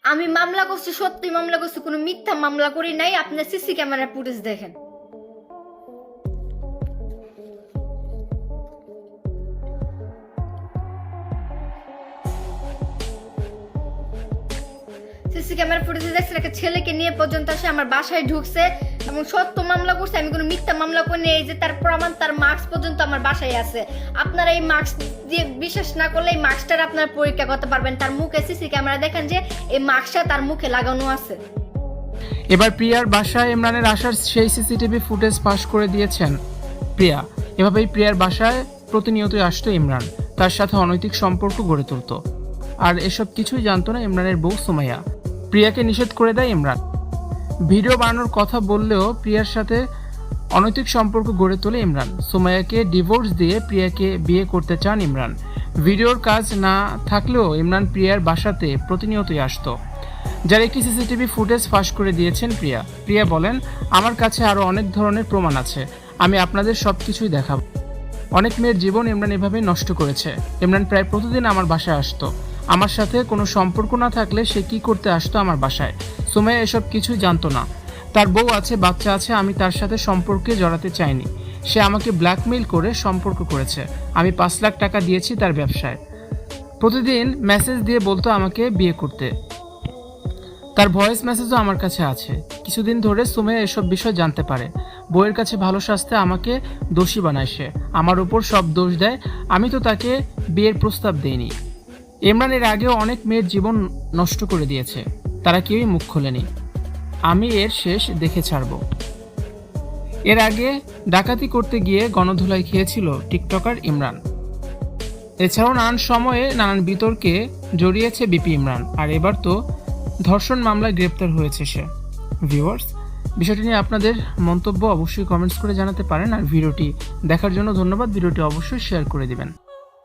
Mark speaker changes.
Speaker 1: আমি মামলা করছি, সত্যি মামলা করছি, কোনো মিথ্যা মামলা করি নাই। আপনার সিসি ক্যামেরার ফুটেজ দেখেন। সিসি ক্যামেরা ফুটেজে দেখছেন একটা ছেলেকে নিয়ে পর্যন্ত আসে আমার বাসায় ঢুকছে এবং সত্য মামলা করছে। আমি কোনো মিথ্যা মামলা করি এই যে তার প্রমাণ, তার মার্কস পর্যন্ত আমার বাসায় আছে। আপনারা এই মার্কস দিয়ে বিশ্বাস না করলে এই মার্কসটার আপনারা পরীক্ষা করতে পারবেন। তার মুখে সিসি ক্যামেরা দেখেন যে এই মার্কসটা তার মুখে লাগানো আছে।
Speaker 2: এবার প্রিয়ার বাসায় ইমরানের আসার সেই সিসিটিভি ফুটেজ ফাঁস করে দিয়েছেন প্রিয়া। এভাবেই প্রিয়ার বাসায় প্রতিনিয়তই আসতো ইমরান, তার সাথে অনৈতিক সম্পর্ক গড়ে তুলত। আর এসব কিছুই জানতো না ইমরানের বউ সুমাইয়া। প্রিয়াকে নিষেধ করে দেয় ইমরান। ভিডিও বানানোর কথা বললেও প্রিয়ার সাথে অনৈতিক সম্পর্ক গড়ে তোলে ইমরান। সুমাইয়াকে ডিভোর্স দিয়ে প্রিয়াকে বিয়ে করতে চান ইমরান। ভিডিওর কাজ না থাকলেও ইমরান প্রিয়ার বাসাতে প্রতিনিয়তই আসতো, যার একটি সিসিটিভি ফুটেজ ফাঁস করে দিয়েছেন প্রিয়া। প্রিয়া বলেন, আমার কাছে আরও অনেক ধরনের প্রমাণ আছে, আমি আপনাদের সব কিছুই দেখাবো। অনেক মেয়ের জীবন ইমরান এভাবেই নষ্ট করেছে। ইমরান প্রায় প্রতিদিন আমার বাসায় আসতো। আমার সাথে কোনো সম্পর্ক না থাকলে সে কি করতে আসতো আমার বাসায়? সুমাইয়া এসব কিছুই জানতো না। তার বউ আছে, বাচ্চা আছে, আমি তার সাথে সম্পর্কে জড়াতে চাইনি। সে আমাকে ব্ল্যাকমেইল করে সম্পর্ক করেছে। আমি 5 লাখ টাকা দিয়েছি তার ব্যবসায়। প্রতিদিন মেসেজ দিয়ে বলতো আমাকে বিয়ে করতে। তার ভয়েস মেসেজও আমার কাছে আছে। কিছুদিন ধরে সুমাইয়া এসব বিষয় জানতে পারে। বউয়ের কাছে ভালো সাজতে আমাকে দোষী বানায় সে, আমার উপর সব দোষ দেয়। আমি তো তাকে বিয়ের প্রস্তাব দেইনি। ইমরান এর আগেও অনেক মেয়ের জীবন নষ্ট করে দিয়েছে, তারা কেউই মুখ খোলেনি। আমি এর শেষ দেখে ছাড়ব। এর আগে ডাকাতি করতে গিয়ে গণধোলাই খেয়েছিল টিকটকার ইমরান। এছাড়াও নানান সময়ে নানান বিতর্কে জড়িয়েছে বিপি ইমরান। আর এবার তো ধর্ষণ মামলায় গ্রেপ্তার হয়েছে সে। ভিউয়ার্স, বিষয়টি নিয়ে আপনাদের মন্তব্য অবশ্যই কমেন্টস করে জানাতে পারেন। আর ভিডিওটি দেখার জন্য ধন্যবাদ। ভিডিওটি অবশ্যই শেয়ার করে দিবেন।